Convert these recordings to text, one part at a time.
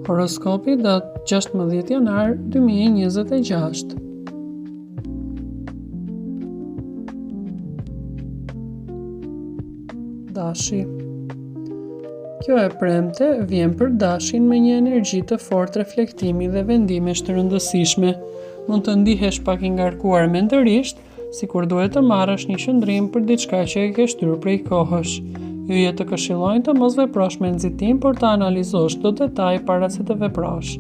Horoskopi datë 16 janar 2026. Dashi. Kjo e premte vjen për dashin me një energji të fortë reflektimi dhe vendimesh të rëndësishme. Mund të ndihesh pak i ngarkuar mendërisht, sikur duhet të marrësh një qëndrim për diçka që e ke shtyr prej kohësh. Yjet të këshillojnë të mos veprosh me nxitim, por të analizosh çdo detaj para se të veprosh.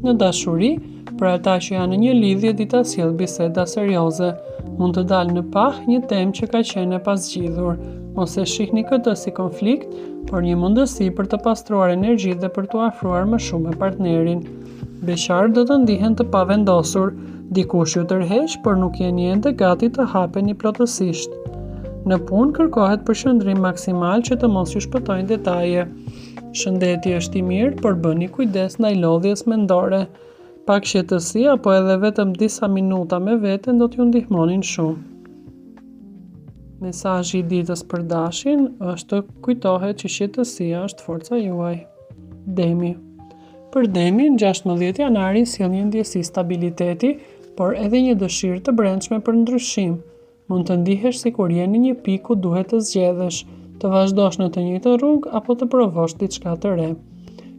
Në dashuri, për ata që janë në një lidhje, dita sjell biseda serioze. Mund të dalë në pah një temë që ka qenë e pasgjidhur. Mos e shihni këtë si konflikt, por një mundësi për të pastruar energji dhe për t'u afruar më shumë me partnerin. Beqarët do të ndihen të pavendosur, dikush ju tërheq, por nuk jeni ende gati të hapeni plotësisht. Në punë kërkohet përqendrim maksimal që të mos ju shpëtojnë detaje. Shëndeti është i mirë, por bëni kujdes ndaj lodhjes mendore. Pak qetësi apo edhe vetëm disa minuta me veten do t'ju ndihmonin shumë. Mesazhi i ditës për dashin është të kujtohet që qetësia është forca juaj. Demi. Për Demin, 16 janari sjell një ndjesi stabiliteti, por edhe një dëshirë të brendshme për ndryshim. Mund të ndihesh sikur je në një pikë ku duhet të zgjedhësh, të vazhdosh në të njëjtën rrugë apo të provosh diçka të re.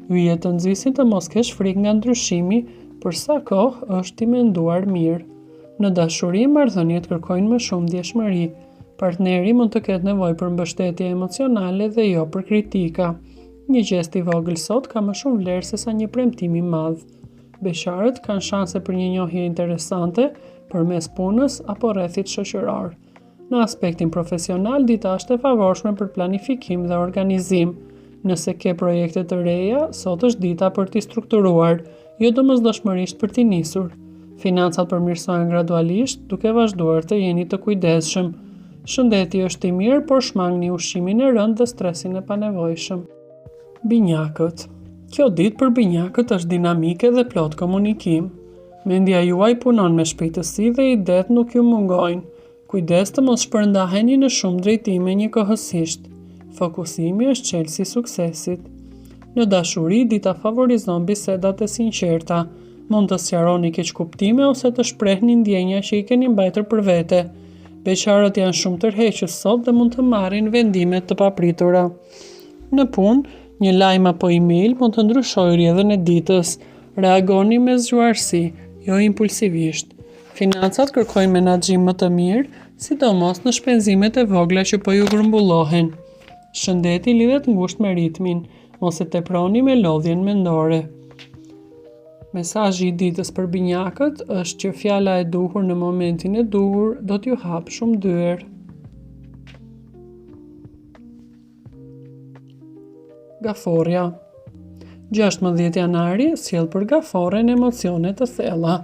Yjet të nxisin të mos kesh frikë nga ndryshimi, për sa kohë është i menduar mirë. Në dashuri, marrëdhëniet kërkojnë më shumë ndjeshmëri. Partneri mund të ketë nevojë për mbështetje emocionale dhe jo për kritika. Një gjest i vogël sot ka më shumë vlerë sesa një premtim i madh. Beqarët kanë shanse për një njohje interesante përmes punës apo rrethit shoqëror. Në aspektin profesional, dita është e favorshme për planifikim dhe organizim. Nëse ke projekte të reja, sot është dita për t'i strukturuar, jo domosdoshmërisht për t'i nisur. Financat përmirësohen gradualisht, duke vazhduar të jeni të kujdesshëm. Shëndeti është i mirë, por shmangni ushqimin e rënd dhe stresin e panevojshëm. Binjakët. Kjo ditë për binjakët është dinamike dhe plot komunikim. Mendja juaj punon me shpejtësi dhe idetë nuk ju mungojnë. Kujdes të mos shpërndaheni në shumë drejtime njëkohësisht. Fokusimi është çelësi i suksesit. Në dashuri, dita favorizon bisedat e sinqerta. Mund të sqaroni keqkuptime ose të shprehni ndjenja që i keni mbajtur për vete. Beqarët janë shumë tërheqës sot dhe mund të marrin vendime të papritura. Në punë, një lajm apo email mund të ndryshojë rrjedhën e ditës. Reagoni me zgjuarsi, jo impulsivisht. Financat kërkojnë menaxhim më të mirë, sidomos në shpenzimet e vogla që po ju grumbullohen. Shëndeti lidhet ngushtë me ritmin, mos e teproni me lodhjen mendore. Mesazhi i ditës për binjakët është që fjala e duhur në momentin e duhur do t'ju hap shumë dyer. Gaforja. 16 janari sjell për gaforen emocione të thella.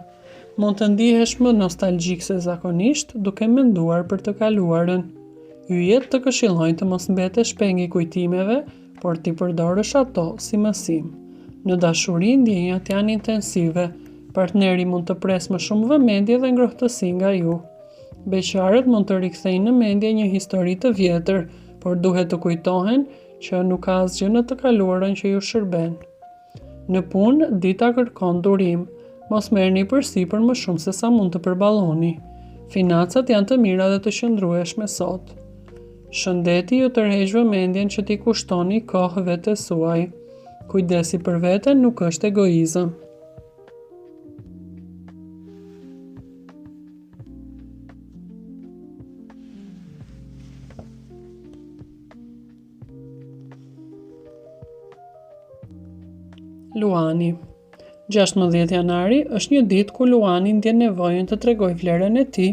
Mund të ndihesh më nostalgjik se zakonisht, duke menduar për të kaluarën. Yjet të këshillojnë të mos mbetesh pengi kujtimeve, por t'i përdorësh ato si mësim. Në dashuri, ndjenjat janë intensive. Partneri mund të presë më shumë vëmendje dhe ngrohtësi nga ju. Beqarët mund të rikthejnë në mendje një histori të vjetër, por duhet të kujtohen që nuk ka asgjë në të kaluarën që ju shërben. Në punë, dita kërkon durim. Mos merrni përsipër më shumë se sa mund të përballoni. Financat janë të mira dhe të qëndrueshme sot. Shëndeti ju tërheq vëmendjen që t'i kushtoni kohë vetes suaj. Kujdesi për veten nuk është egoizëm. Luani. 16 janari është një ditë ku Luani ndjen nevojën të tregojë vlerën e tij,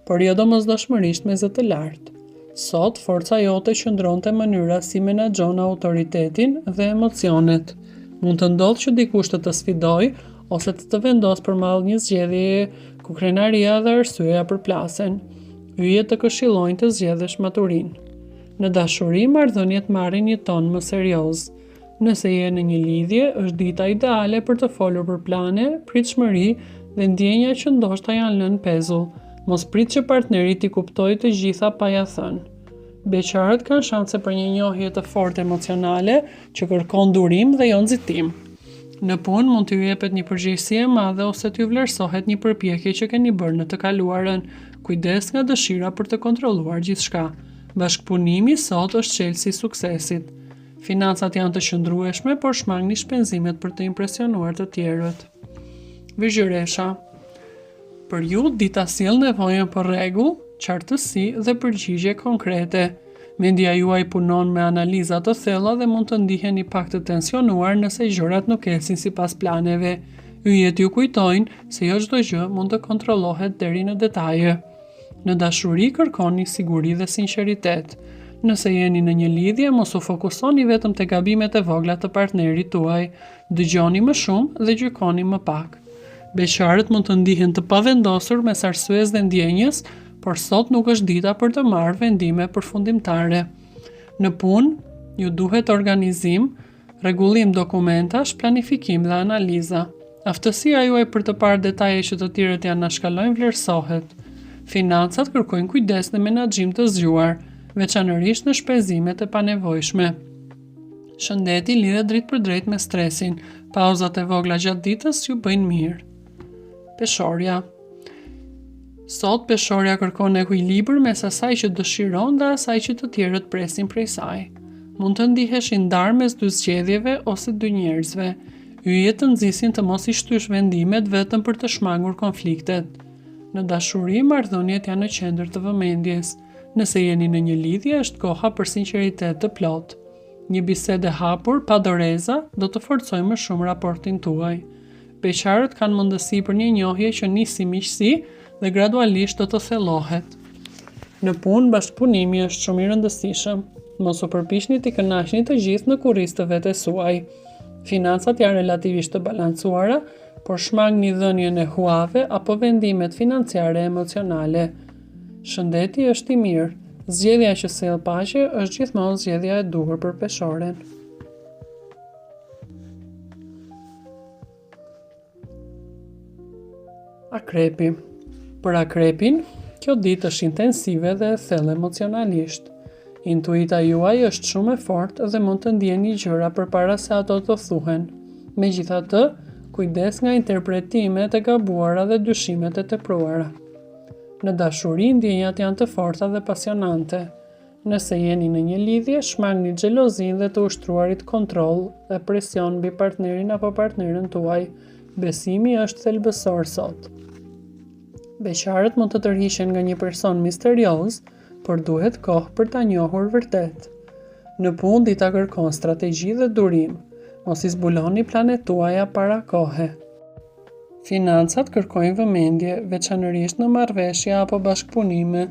por jo domosdoshmërisht me zë të lartë. Sot, forca jote qëndron te mënyra si menaxhon autoritetin dhe emocionet. Mund të ndodhë që dikush të sfidojë ose të vendos përmall një zgjedhjeje ku krenaria dhe arsyeja përplasen. Yjet të këshillojnë të zgjedhësh maturinë. Në dashuri, marrëdhëniet marrin një ton më serioz. Nëse je në një lidhje, është dita ideale për të folur për plane, pritshmëri dhe ndjenja që ndoshta janë lënë pezull. Mos prit që partneri t'i kuptojë të gjitha pa ja thënë. Beqarët kanë shanse për një njohje të fortë emocionale që kërkon durim dhe jo nxitim. Në punë mund t'ju jepet një përgjegjësi e madhe ose t'ju vlerësohet një përpjekje që keni bërë në të kaluarën. Kujdes nga dëshira për të kontrolluar gjithçka. Bashkëpunimi sot është çelësi i suksesit. Financat janë të qëndrueshme, por shmangni shpenzimet për të impresionuar të tjerët. Vizhëresha. Për ju, dita sjell nevojën për rregull, qartësi dhe përgjigje konkrete. Mendja juaj punon me analiza të thella dhe mund të ndiheni pak të tensionuar nëse gjërat nuk ecin sipas planeve. Yjet ju kujtojnë se jo çdo gjë mund të kontrollohet deri në detaje. Në dashuri kërkoni siguri dhe sinqeritet. Nëse jeni në një lidhje, mos u fokusoni vetëm te gabimet e vogla të partnerit tuaj. Dëgjoni më shumë dhe gjykoni më pak. Beqarët mund të ndihen të pavendosur mes arsyes dhe ndjenjës, por sot nuk është dita për të marrë vendime përfundimtare. Në punë, ju duhet organizim, rregullim dokumentash, planifikim dhe analiza. Aftësia juaj për të parë detaje që të tjerët janë anashkalojnë vlerësohet. Financat kërkojnë kujdes dhe menaxhim të zgjuar, veçanërisht në shpenzimet e panevojshme. Shëndeti lidhet drejt për drejt me stresin, pauzat e vogla gjatë ditës ju bëjnë mirë. Peshorja. Sot peshorja kërkon ekuilibër mes asaj që dëshiron dhe asaj që të tjerët presin prej saj. Mund të ndihesh i ndarë mes dy zgjedhjeve ose dy njerëzve. Yjet të nxisin të mos i shtysh vendimet vetëm për të shmangur konfliktet. Në dashuri, marrëdhëniet janë në qendër të vëmendjes. Nëse jeni në një lidhje, është koha për sinqeritet të plot. Një bisedë e hapur, pa doreza, do të forcojë më shumë raportin tuaj. Beqarët kanë mundësi për një njohje që nis si miqësi dhe gradualisht do të thellohet. Në punë, bashkëpunimi është shumë i rëndësishëm. Mos u përpiqni të kënaqni të gjithë në kurrizë të vetes suaj. Financat janë relativisht të balancuara, por shmangni dhënien e huave apo vendimet financiare emocionale. Shëndeti është i mirë. Zgjedhja që sjell paqe është gjithmonë zgjedhja e duhur për peshoren. Akrepi. Për akrepin, kjo ditë është intensive dhe e thellë emocionalisht. Intuita juaj është shumë e fortë dhe mund të ndjeni gjëra përpara se ato të thuhen. Megjithatë, kujdes nga interpretimet e gabuara dhe dyshimet e tepruara. Në dashuri, ndjenjat janë të forta dhe pasionante. Nëse jeni në një lidhje, shmangni xhelozin dhe të ushtruarit kontroll dhe presion mbi partnerin apo partneren tuaj. Besimi është thelbësor sot. Beqarët mund të tërhiqen nga një person misterioz, por duhet kohë për ta njohur vërtet. Në punë dita kërkon strategji dhe durim. Mos i zbuloni planet tuaja para kohe. Financat kërkojnë vëmendje, veçanërisht në marrëveshje apo bashkëpunime.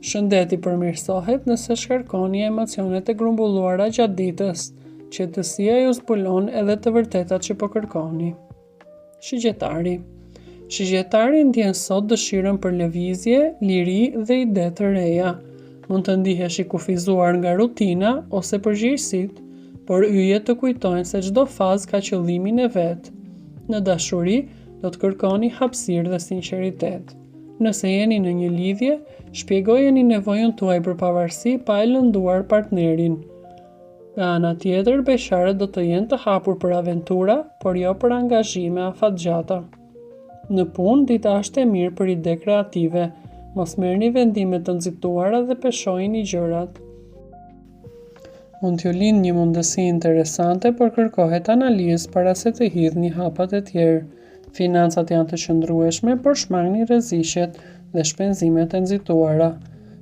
Shëndeti përmirësohet nëse shkarkoni emocionet e grumbulluara gjatë ditës. Qetësia ju zbulon edhe të vërtetat që po kërkoni. Shigjetari. Shigjetari ndjen sot dëshirën për lëvizje, liri dhe ide të reja. Mund të ndihesh i kufizuar nga rutina ose përgjegjësitë, por yjet të kujtojnë se çdo fazë ka qëllimin e vet. Në dashuri, do të kërkoni hapësirë dhe sinqeritet. Nëse jeni në një lidhje, shpjegojeni nevojën tuaj për pavarësi pa e lënduar partnerin. Nga ana tjetër, beqarët do të jenë të hapur për aventura, por jo për angazhime afatgjata. Në punë, dita është e mirë për ide kreative. Mos merrni vendime të nxituara dhe peshojini gjërat. Mund t'ju lindë një mundësi interesante, por kërkohet analizë para se të hidhni hapat e tjerë. Financat janë të qëndrueshme, por shmangni rreziqet dhe shpenzimet e nxituara.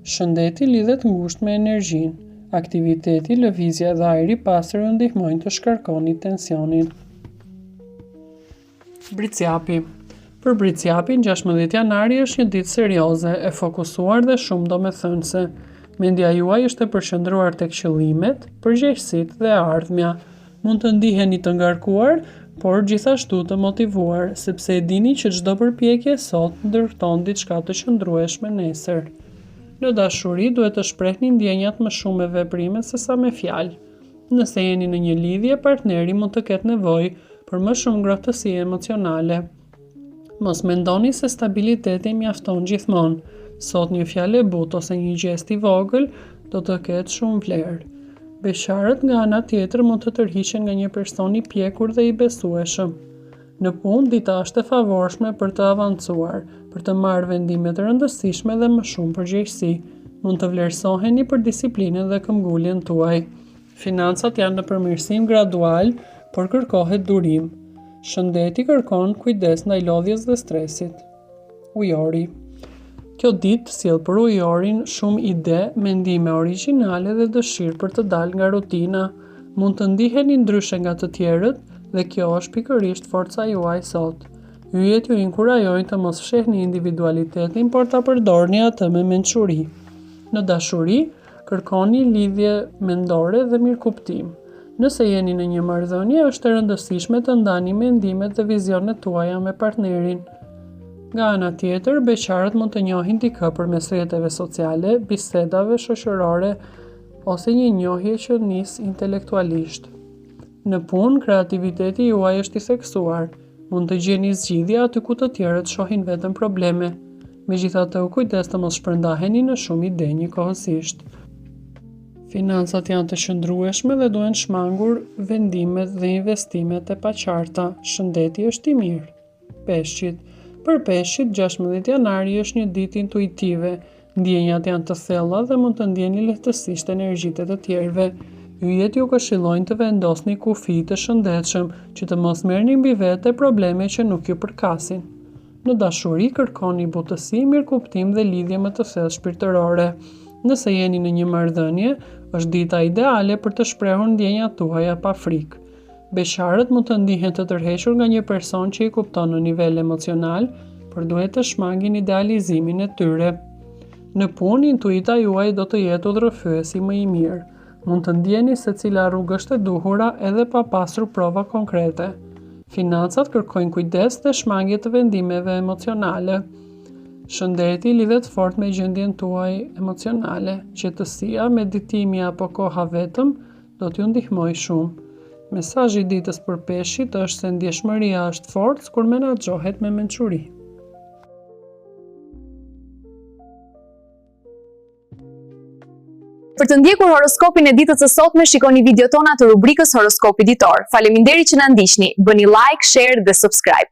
Shëndeti lidhet ngushtë me energjinë. Aktiviteti, lëvizja dhe ajri i pastër ju ndihmojnë të shkarkoni tensionin. Bricjapi. Për bricjapin, 16 janari është një ditë serioze, e fokusuar dhe shumë domethënëse. Mendja juaj është e përqendruar tek qëllimet, përgjegjësitë dhe ardhmja. Mund të ndiheni të ngarkuar, por gjithashtu të motivuar, sepse e dini që çdo përpjekje sot ndërton diçka të qëndrueshme nesër. Në dashuri duhet të shprehni ndjenjat më shumë me veprime sesa me fjalë. Nëse jeni në një lidhje, partneri mund të ketë nevojë për më shumë ngrohtësi emocionale. Mos mendoni se stabiliteti mjafton gjithmonë. Sot një fjalë e butë ose një gjest i vogël do të ketë shumë vlerë. Beqarët nga ana tjetër mund të tërhiqen nga një person i pjekur dhe i besueshëm. Në punë, dita është e favorshme për të avancuar, për të marrë vendime të rëndësishme dhe më shumë përgjegjësi. Mund të vlerësoheni për disiplinën dhe këmbguljen tuaj. Financat janë në përmirësim gradual, por kërkohet durim. Shëndeti kërkon kujdes ndaj lodhjes dhe stresit. Ujori. Kjo ditë sjell për ujorin shumë ide, mendime origjinale dhe dëshirë për të dalë nga rutina. Mund të ndiheni ndryshe nga të tjerët dhe kjo është pikërisht forca juaj sot. Yjet ju inkurajojnë të mos fshehni individualitetin, por ta përdorni atë me mençuri. Në dashuri, kërkoni lidhje mendore dhe mirëkuptim. Nëse jeni në një marrëdhënie, është e rëndësishme të ndani mendimet dhe vizionet tuaja me partnerin. Nga ana tjetër, beqarët mund të njohin dikë përmes rrjeteve sociale, bisedave shoqërore ose një njohje që nis intelektualisht. Në punë, kreativiteti juaj është i theksuar. Mund të gjeni zgjidhje aty ku të tjerët shohin vetëm probleme. Megjithatë, u kujdes të mos shpërndaheni në shumë ide njëkohësisht. Financat janë të shndrueshme dhe duhen shmangur vendimet dhe investimet e paqarta. Shëndeti është i mirë. Peshqit. Për peshqit, 16 janari është një ditë intuitive. Ndjenjat janë të thella dhe mund të ndjeni lehtësisht energjitë të tjerëve. Yjet ju këshillojnë të vendosni kufi të shëndetshëm, që të mos merrni mbi vete probleme që nuk ju përkasin. Në dashuri kërkoni butësi, mirëkuptim dhe lidhje më të thellë shpirtërore. Nëse jeni në një marrëdhënie, është dita ideale për të shprehur ndjenjat tuaja pa frikë. Beqarët mund të ndihen të tërhequr nga një person që i kupton në nivel emocional, por duhet të shmangin idealizimin e tyre. Në punë, intuita juaj do të jetë udhërrëfyesi më i mirë. Mund të ndjeni se cila rrugë është e duhura edhe pa pasur prova konkrete. Financat kërkojnë kujdes dhe shmangje të vendimeve emocionale. Shëndeti lidhet fort me gjendjen tuaj emocionale. Qetësia, meditimi apo koha vetëm do t'ju ndihmojë shumë. Mesazhi i ditës për peshqit është se ndjeshmëria është forcë kur menaxhohet me mençuri. Për të ndjekur horoskopin e ditës së sotme, shikoni videot tona të rubrikës Horoskopi Ditor. Faleminderit që na ndiqni. Bëni like, share dhe subscribe.